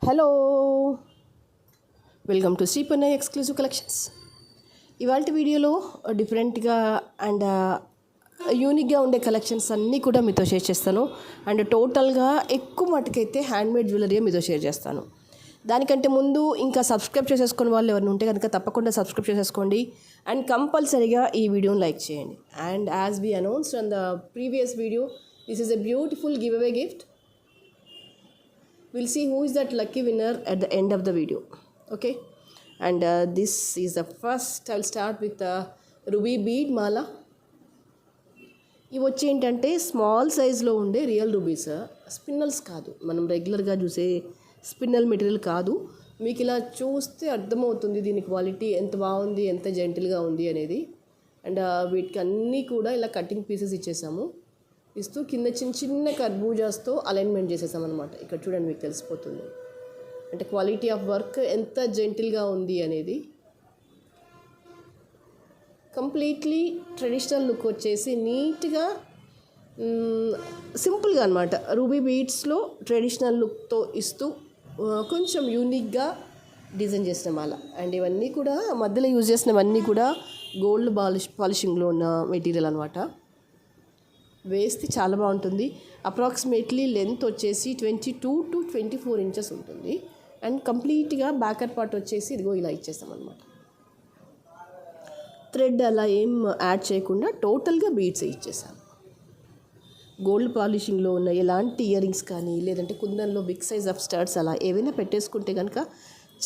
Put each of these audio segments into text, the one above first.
Hello, welcome to Sripannayya exclusive collections. ఇవాళ వీడియోలో డిఫరెంట్గా అండ్ యూనిక్గా ఉండే కలెక్షన్స్ అన్నీ కూడా మీతో షేర్ చేస్తాను. అండ్ టోటల్గా ఎక్కువ మటుకైతే హ్యాండ్మేడ్ జ్యువెలరీ మీతో షేర్ చేస్తాను. దానికంటే ముందు ఇంకా సబ్స్క్రైబ్ చేసేసుకుని వాళ్ళు ఎవరైనా ఉంటే కనుక తప్పకుండా సబ్స్క్రైబ్ చేసేసుకోండి అండ్ కంపల్సరీగా ఈ వీడియోని లైక్ చేయండి. And as we announced on the previous video, this is a beautiful giveaway gift. We'll see who is that lucky winner at the end of the video. Okay, and this is the first. I'll start with the ruby bead mala. ఇవి వచ్చి ఏంటంటే small సైజ్లో ఉండే real rubies, spinels కాదు, మనం రెగ్యులర్గా చూసే స్పిన్నల్ material కాదు. మీకు ఇలా చూస్తే అర్థమవుతుంది దీని క్వాలిటీ ఎంత బాగుంది, ఎంత జెంటిల్గా ఉంది అనేది. అండ్ వీటికి అన్నీ కూడా ఇలా కటింగ్ పీసెస్ ఇచ్చేసాము. ఇస్తూ కింద చిన్న చిన్న కర్బూజాస్తో అలైన్మెంట్ చేసేసామన్నమాట. ఇక్కడ చూడండి, మీకు తెలిసిపోతుంది అంటే క్వాలిటీ ఆఫ్ వర్క్ ఎంత జెంటిల్గా ఉంది అనేది. కంప్లీట్లీ ట్రెడిషనల్ లుక్ వచ్చేసి నీట్గా సింపుల్గా అనమాట. రూబీ బీడ్స్లో ట్రెడిషనల్ లుక్తో ఇస్తూ కొంచెం యూనిక్గా డిజైన్ చేసిన మాల. అండ్ ఇవన్నీ కూడా మధ్యలో యూజ్ చేసినవన్నీ కూడా గోల్డ్ పాలిషింగ్లో ఉన్న మెటీరియల్ అనమాట. వేస్తే చాలా బాగుంటుంది. అప్రాక్సిమేట్లీ లెంత్ వచ్చేసి 22 to 24 ఇంచెస్ ఉంటుంది. అండ్ కంప్లీట్గా బ్యాకర్ పార్ట్ వచ్చేసి ఇదిగో ఇలా ఇచ్చేస్తాం అనమాట. థ్రెడ్ అలా ఏం యాడ్ చేయకుండా టోటల్గా బీడ్స్ ఇచ్చేసాం. గోల్డ్ పాలిషింగ్లో ఉన్న ఎలాంటి ఇయర్ రింగ్స్ కానీ లేదంటే కుందన్లో బిగ్ సైజ్ ఆఫ్ స్టడ్స్ అలా ఏవైనా పెట్టేసుకుంటే కనుక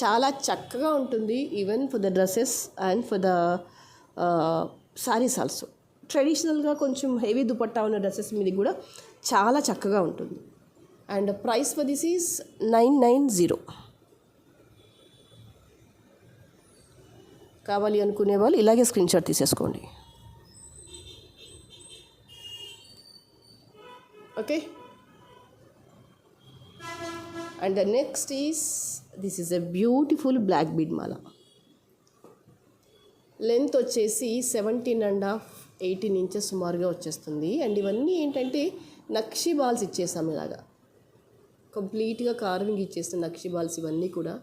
చాలా చక్కగా ఉంటుంది. Even for the dresses and for the saris also. ట్రెడిషనల్గా కొంచెం హెవీ దుపట్టా ఉన్న డ్రెస్సెస్ మీద కూడా చాలా చక్కగా ఉంటుంది. And price for this is 990. కావాలి అనుకునే వాళ్ళు ఇలాగే స్క్రీన్ షాట్ తీసేసుకోండి. Okay, and the next is this is a beautiful black bead మాల. లెంత్ వచ్చేసి 17.5 18 ఇంచెస్ సుమారుగా వచ్చేస్తుంది. అండ్ ఇవన్నీ ఏంటంటే నక్షి బాల్స్ ఇచ్చేసాం. ఇలాగా కంప్లీట్గా కార్వింగ్ ఇచ్చేసిన నక్షి బాల్స్ ఇవన్నీ కూడా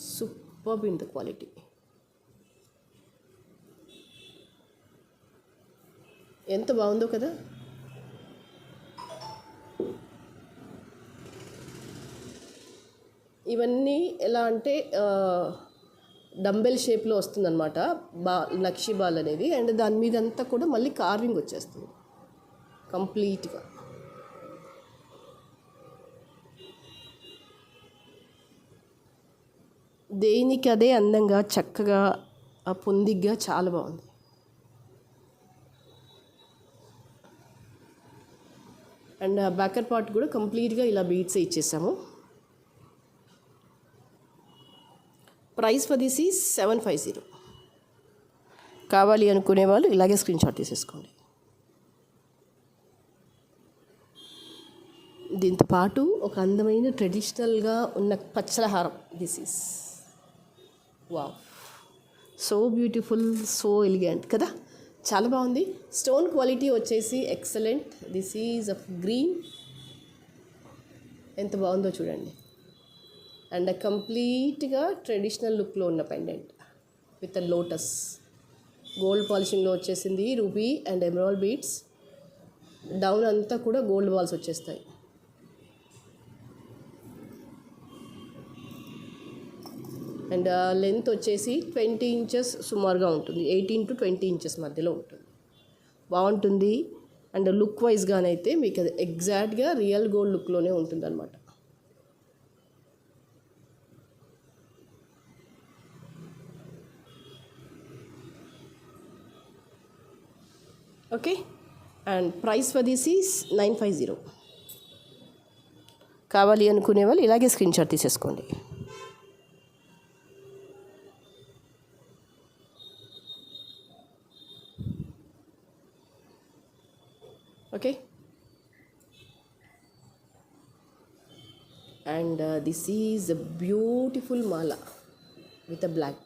సూపర్బ్ ఇన్ ద క్వాలిటీ. ఎంత బాగుందో కదా. ఇవన్నీ ఎలా అంటే డంబెల్ షేప్లో వస్తుందన్నమాట నక్షి బాల్ అనేది. అండ్ దాని మీద అంతా కూడా మళ్ళీ కార్వింగ్ వచ్చేస్తుంది కంప్లీట్గా. దేనికి అదే అందంగా చక్కగా పొందిగ్గా చాలా బాగుంది. అండ్ బ్యాకర్ పార్ట్ కూడా కంప్లీట్గా ఇలా బీడ్స్ ఇచ్చేసాము. Price for this is 750. కావాలి అనుకునే వాళ్ళు ఇలాగే స్క్రీన్ షాట్ తీసేసుకోండి. దీంతో పాటు ఒక అందమైన ట్రెడిషనల్గా ఉన్న పచ్చల హారం. This is wow, so beautiful, so elegant కదా, చాలా బాగుంది. స్టోన్ క్వాలిటీ వచ్చేసి excellent. This is of green. ఎంత బాగుందో చూడండి. అండ్ కంప్లీట్గా ట్రెడిషనల్ లుక్లో ఉన్న పెండెంట్ విత్ లోటస్. గోల్డ్ పాలిషింగ్లో వచ్చేసింది. Ruby and emerald beads. Down అంతా కూడా గోల్డ్ బాల్స్ వచ్చేస్తాయి. అండ్ లెంత్ వచ్చేసి 20 ఇంచెస్ సుమారుగా ఉంటుంది. 18 to 20 ఇంచెస్ మధ్యలో ఉంటుంది. బాగుంటుంది. అండ్ లుక్ వైజ్గానైతే మీకు అది ఎగ్జాక్ట్గా రియల్ గోల్డ్ లుక్లోనే ఉంటుంది అనమాట. Okay, and price for this is 950. కావాలి అనుకునే వాళ్ళు ఇలాగే స్క్రీన్ షాట్ తీసేసుకోండి. Okay, and this is a beautiful మాల విత్ అ బ్లాక్.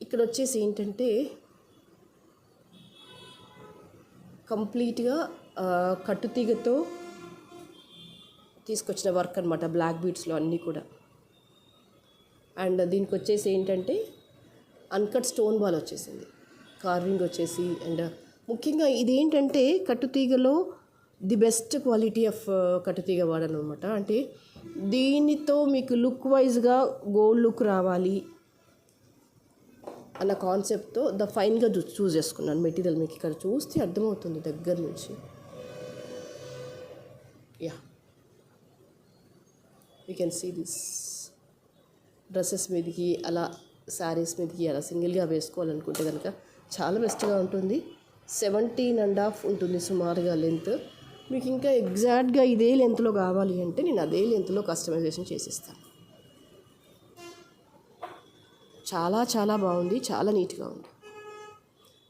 ఇక్కడ వచ్చేసి ఏంటంటే కంప్లీట్గా కట్టుతీగతో తీసుకొచ్చిన వర్క్ అనమాట, బ్లాక్ బీడ్స్లో అన్నీ కూడా. అండ్ దీనికి వచ్చేసి ఏంటంటే అన్కట్ స్టోన్ బాల్ వచ్చేసింది, కార్వింగ్ వచ్చేసి. అండ్ ముఖ్యంగా ఇదేంటంటే కట్టుతీగలో ది బెస్ట్ క్వాలిటీ ఆఫ్ కట్టుతీగ వాడను అనమాట. అంటే దీనితో మీకు లుక్ వైజ్గా గోల్డ్ లుక్ రావాలి అన్న కాన్సెప్ట్తో ద ఫైన్గా చూస్ చేసుకున్నాను మెటీరియల్. మీకు ఇక్కడ చూస్తే అర్థమవుతుంది దగ్గర నుంచి. Yeah, you can see this. Dresses మీదకి అలా, శారీస్ మీదకి అలా సింగిల్గా వేసుకోవాలనుకుంటే కనుక చాలా బెస్ట్గా ఉంటుంది. 17.5 ఉంటుంది సుమారుగా లెంత్. మీకు ఇంకా ఎగ్జాక్ట్గా ఇదే లెంత్లో కావాలి అంటే నేను అదే లెంత్లో కస్టమైజేషన్ చేసిస్తాను. చాలా చాలా బాగుంది, చాలా నీట్గా ఉంది.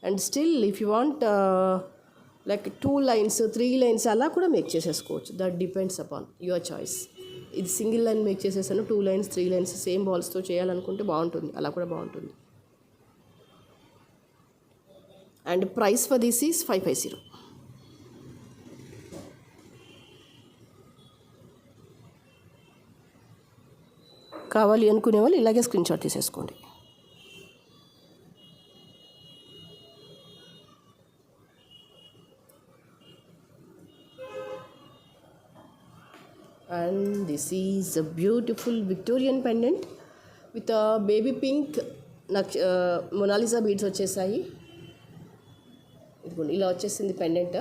And still if you want like 2 lines 3 lines అలా కూడా మేక్ చేసేసుకోవచ్చు. That depends upon your choice. ఇది సింగిల్ లైన్ మేక్ చేసేసాను, 2 లైన్స్ 3 లైన్స్ సేమ్ బాల్స్తో చేయాలనుకుంటే బాగుంటుంది, అలా కూడా బాగుంటుంది. And price for this is 550. కావాలి అనుకునే వాళ్ళు ఇలాగే స్క్రీన్ షాట్ తీసేసుకోండి. And this is a beautiful Victorian pendant with a baby pink Monalisa beads వచ్చేసాయి. ఇదిగోండి ఇలా వచ్చేసింది pendant.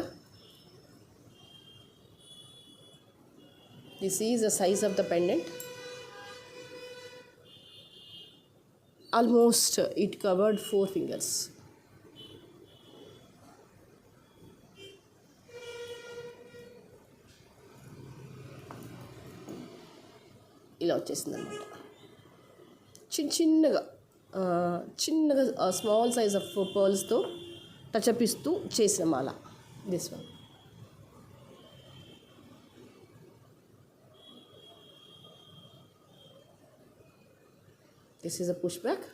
This is the size of the pendant. Almost it covered 4 fingers. ఇలా వచ్చేసింది అనమాట. చిన్నగా స్మాల్ సైజ్ ఆఫ్ పర్ల్స్తో టచ్అప్ ఇస్తూ చేసిన మాల. This one. This is a push back.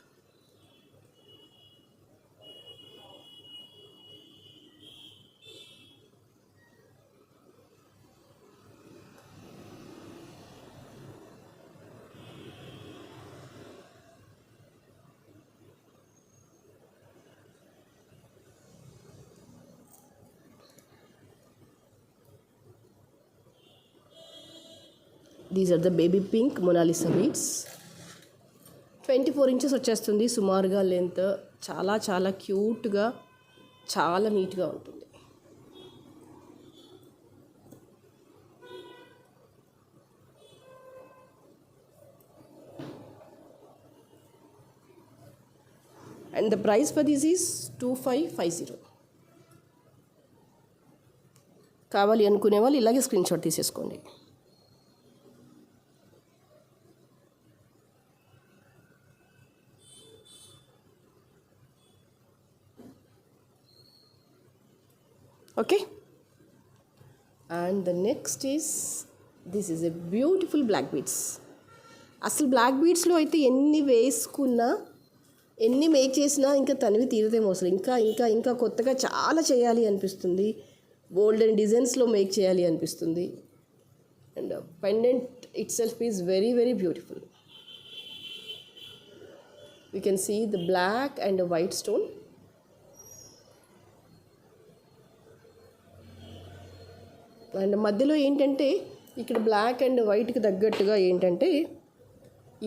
These are the baby pink Monalisa beads. 24 inches వచ్చేస్తుంది సుమారుగా లెంత్. చాలా చాలా క్యూట్గా, చాలా నీట్గా ఉంటుంది. And the price for this is 2550. కావాలి అనుకునే వాళ్ళు ఇలాగే స్క్రీన్ షాట్ తీసేసుకోండి. Okay. And the next is this is a beautiful black beads. అసలు బ్లాక్ బీడ్స్లో అయితే ఎన్ని వేసుకున్నా, ఎన్ని మేక్ చేసినా ఇంకా తనివి తీరదేమో అసలు. ఇంకా ఇంకా ఇంకా కొత్తగా చాలా చేయాలి అనిపిస్తుంది. గోల్డెన్ డిజైన్స్లో మేక్ చేయాలి అనిపిస్తుంది. And pendant itself is very very beautiful. You can see the black and white stone. And మధ్యలో ఏంటంటే ఇక్కడ బ్లాక్ అండ్ వైట్కి తగ్గట్టుగా ఏంటంటే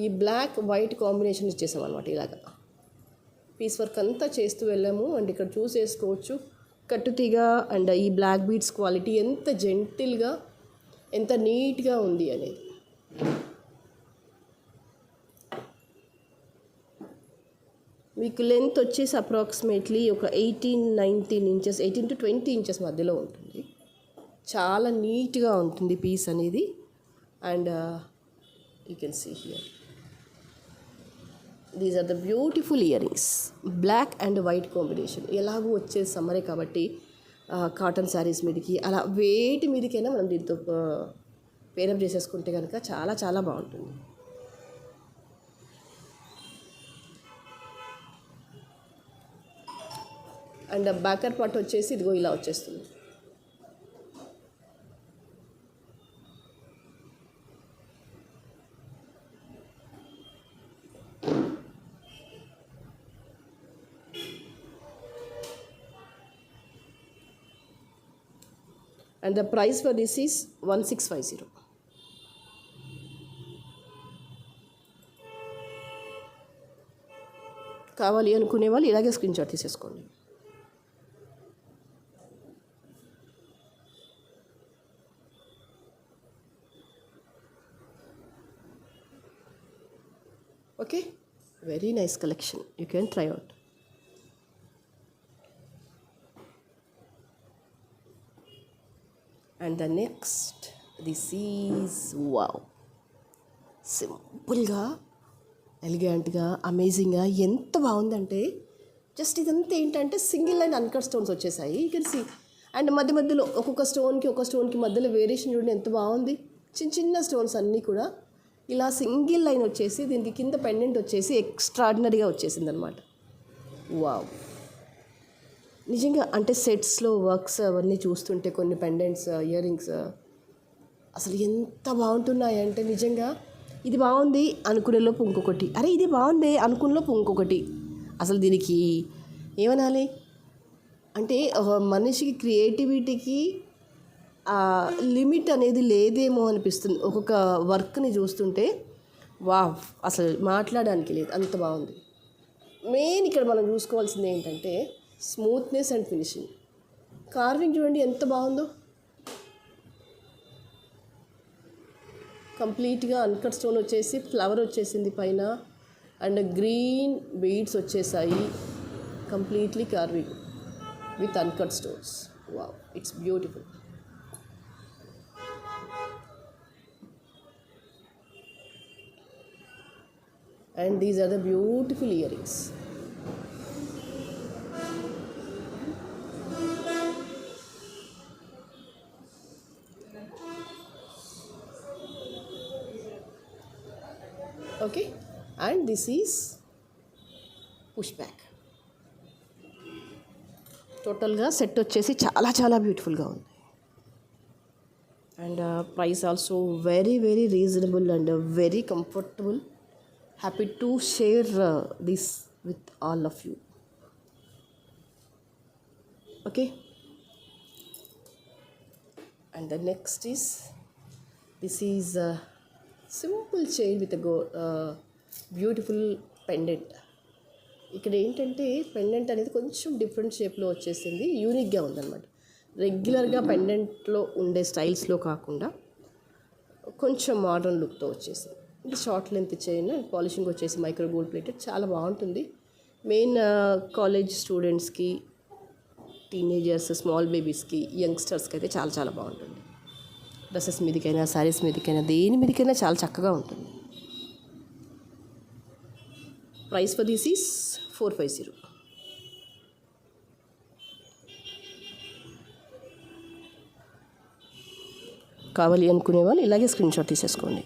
ఈ బ్లాక్ వైట్ కాంబినేషన్ ఇచ్చేసాం అనమాట. ఇలాగా పీస్ వర్క్ అంతా చేస్తూ వెళ్ళాము. అండ్ ఇక్కడ చూసేసుకోవచ్చు కట్టుతీగ అండ్ ఈ బ్లాక్ బీడ్స్ క్వాలిటీ ఎంత జెంటిల్గా, ఎంత నీట్గా ఉంది అనేది. మీకు లెంత్ వచ్చేసి అప్రాక్సిమేట్లీ ఒక 18-19 inches, 18 to 20 inches మధ్యలో ఉంటుంది. చాలా నీట్గా ఉంటుంది పీస్ అనేది. And you can see here these are the beautiful earrings. Black and white combination. ఎలాగూ వచ్చేది సమ్మరే కాబట్టి కాటన్ శారీస్ మీదకి అలా వేటి మీదకైనా మనం దీంతో పేరప్ చేసేసుకుంటే కనుక చాలా చాలా బాగుంటుంది. అండ్ బ్యాకర్ పార్ట్ వచ్చేసి ఇదిగో ఇలా వచ్చేస్తుంది. And the price for this is 1650. కావాలి అనుకునే వాళ్ళు ఇలాగే స్క్రీన్ షాట్ తీసేసుకోండి. Okay, very nice collection, you can try out. And the next, this is wow, సింపుల్గా ఎలిగెంట్గా అమేజింగ్గా ఎంత బాగుందంటే, జస్ట్ ఇదంతా ఏంటంటే సింగిల్ లైన్ అన్కట్ స్టోన్స్ వచ్చేసాయి, యూ కెన్ సీ. అండ్ మధ్య మధ్యలో ఒక్కొక్క స్టోన్కి మధ్యలో వేరియేషన్ చూడండి ఎంత బాగుంది. చిన్న చిన్న స్టోన్స్ అన్నీ కూడా ఇలా సింగిల్ లైన్ వచ్చేసి దీనికి కింద పెండెంట్ వచ్చేసి ఎక్స్ట్రాడినరీగా వచ్చేసింది అనమాట. వావ్, నిజంగా అంటే సెట్స్లో వర్క్స్ అవన్నీ చూస్తుంటే కొన్ని పెండెంట్స్, ఇయర్ రింగ్స్ అసలు ఎంత బాగుంటున్నాయి అంటే, నిజంగా ఇది బాగుంది అనుకునేలోపు ఇంకొకటి, అరే ఇది బాగుంది అనుకునేలోపు ఇంకొకటి. అసలు దీనికి ఏమనాలి అంటే, మనిషికి క్రియేటివిటీకి లిమిట్ అనేది లేదేమో అనిపిస్తుంది ఒక్కొక్క వర్క్ని చూస్తుంటే. వావ్, అసలు మాట్లాడడానికి లేదు, అంత బాగుంది. మెయిన్ ఇక్కడ మనం చూసుకోవాల్సింది ఏంటంటే స్మూత్నెస్ అండ్ ఫినిషింగ్. కార్వింగ్ చూడండి ఎంత బాగుందో, కంప్లీట్గా అన్కట్ స్టోన్ వచ్చేసి ఫ్లవర్ వచ్చేసింది పైన, అండ్ గ్రీన్ బీడ్స్ వచ్చేసాయి. Completely carving with uncut stones. Wow, it's beautiful. And these are the beautiful earrings. Okay, and this is pushback. టోటల్గా సెట్ వచ్చేసి చాలా చాలా బ్యూటిఫుల్గా ఉంది. And price also very very reasonable and very comfortable. Happy to share this with all of you. Okay, and the next is this is simple chain with beautiful pendant. ఇక్కడ ఏంటంటే pendant అనేది కొంచెం different షేప్లో వచ్చేసింది, యూనిక్గా ఉందన్నమాట. రెగ్యులర్గా పెండెంట్లో ఉండే స్టైల్స్లో కాకుండా కొంచెం మోడర్న్ లుక్తో వచ్చేసింది. ఇది షార్ట్ లెంత్ చైన్, పాలిషింగ్ వచ్చేసి మైక్రో గోల్డ్ ప్లేటెడ్, చాలా బాగుంటుంది. మెయిన్ కాలేజ్ స్టూడెంట్స్కి, టీనేజర్స్, స్మాల్ బేబీస్కి, యంగ్స్టర్స్కి అయితే చాలా చాలా బాగుంటుంది. డ్రెస్సెస్ మీదకైనా, శారీస్ మీదకైనా, దేని మీదకైనా చాలా చక్కగా ఉంటుంది. Price for this is 450. కావాలి అనుకునే వాళ్ళు ఇలాగే స్క్రీన్ షాట్ తీసేసుకోండి.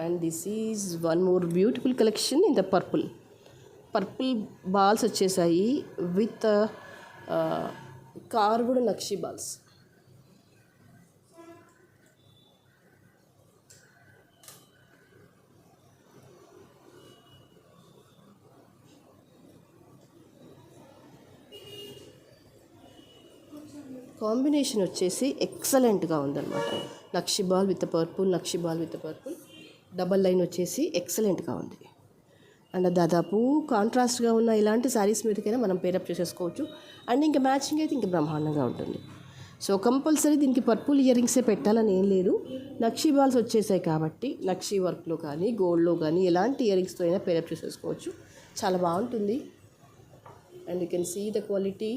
And this is one more beautiful collection in the purple balls వచ్చేసాయి విత్ కార్వ్డ్ నక్షి బాల్స్. కాంబినేషన్ వచ్చేసి ఎక్సలెంట్గా ఉందన్నమాట. నక్షి ball with purple, double line వచ్చేసి ఎక్సలెంట్గా ఉంది. అండ్ దాదాపు కాంట్రాస్ట్గా ఉన్న ఇలాంటి శారీస్ మీదకైనా మనం పేరప్ చేసేసుకోవచ్చు. అండ్ ఇంకా మ్యాచింగ్ అయితే ఇంకా బ్రహ్మాండంగా ఉంటుంది. సో కంపల్సరీ దీనికి పర్పుల్ ఇయర్ రింగ్సే పెట్టాలని ఏం లేదు. నక్షి బాల్స్ వచ్చేసాయి కాబట్టి నక్షి వర్క్లో కానీ, గోల్డ్లో కానీ ఎలాంటి ఇయర్ రింగ్స్తో అయినా పేరప్ చేసేసుకోవచ్చు. చాలా బాగుంటుంది. And you can see the quality.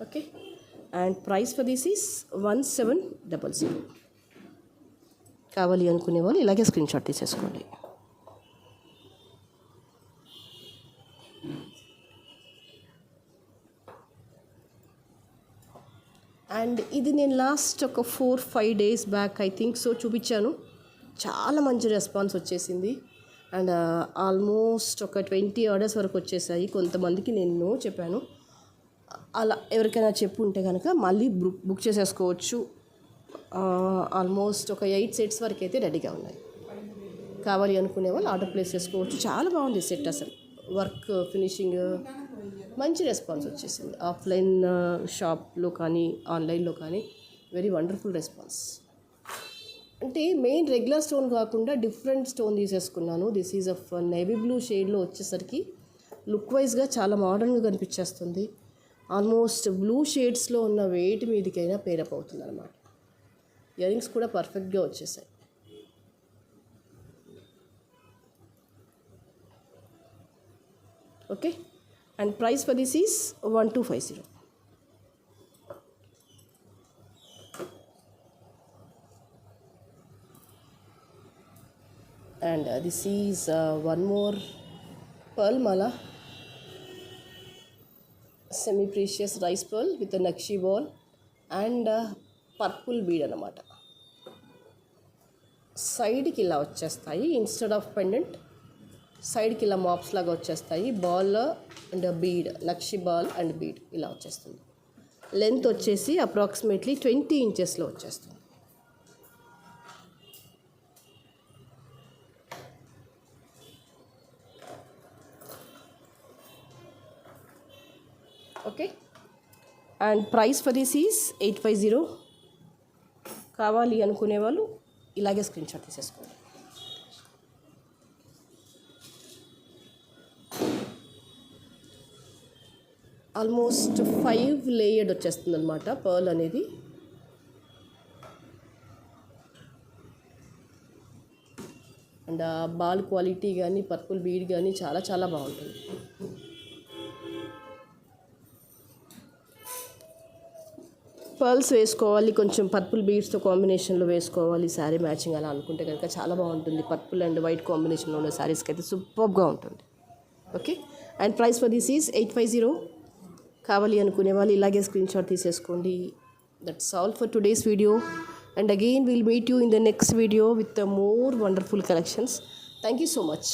Okay, and price for this is 1700. కావాలి అనుకునే వాళ్ళు ఇలాగే స్క్రీన్ షాట్ తీసేసుకోండి. అండ్ ఇది నేను లాస్ట్ ఒక 4-5 days back I think so చూపించాను. చాలా మంచి రెస్పాన్స్ వచ్చేసింది. అండ్ ఆల్మోస్ట్ ఒక 20 orders వరకు వచ్చేసాయి. కొంతమందికి నేను చెప్పాను. అలా ఎవరికైనా చెప్పు ఉంటే కనుక మళ్ళీ బుక్ చేసేసుకోవచ్చు. ఆల్మోస్ట్ ఒక 8 sets వరకు అయితే రెడీగా ఉన్నాయి. కావాలి అనుకునే వాళ్ళు ఆర్డర్ ప్లేస్ చేసుకోవచ్చు. చాలా బాగుంది సెట్, అసలు వర్క్ ఫినిషింగ్ మంచి రెస్పాన్స్ వచ్చేసింది. ఆఫ్లైన్ షాప్లో కానీ ఆన్లైన్లో కానీ వెరీ వండర్ఫుల్ రెస్పాన్స్. అంటే మెయిన్ రెగ్యులర్ స్టోన్ కాకుండా డిఫరెంట్ స్టోన్ తీసేసుకున్నాను. This is of navy blue షేడ్లో వచ్చేసరికి లుక్ వైజ్గా చాలా మోడర్న్గా కనిపించేస్తుంది. ఆల్మోస్ట్ బ్లూ షేడ్స్లో ఉన్న వేటి మీదకైనా పేరప్ అవుతుంది అనమాట. ఇయర్ రింగ్స్ కూడా పర్ఫెక్ట్గా వచ్చేసాయి. Okay, and price for this is 1250. And this is one more pearl mala, semi precious rice pearl with a nakshi ball and purple bead anamata. Side ki ila vachestayi, instead of pendant side ki ila mops laga vachestayi. Ball and a bead, nakshi ball and bead ila vachestundi. Length vachesi approximately 20 inches lo vachestundi. Okay, and price for this is 850. కావాలి అనుకునే వాళ్ళు ఇలాగే screen shot తీసేసుకోండి. Almost 5 layered వచ్చేస్తుంది అనమాట pearl అనేది. And ball quality కానీ purple bead కానీ చాలా చాలా బాగుంటుంది. పర్ల్స్ వేసుకోవాలి, కొంచెం పర్పుల్ బీడ్స్తో కాంబినేషన్లో వేసుకోవాలి శారీ మ్యాచింగ్ అలా అనుకుంటే కనుక చాలా బాగుంటుంది. పర్పుల్ అండ్ వైట్ కాంబినేషన్లో ఉన్న శారీస్కి అయితే సూపర్గా ఉంటుంది. Okay, and price for this is 850. కావాలి అనుకునే వాళ్ళు ఇలాగే స్క్రీన్ షాట్ తీసేసుకోండి. That's all for today's video, and again will meet you in the next video with more wonderful collections. Thank you so much.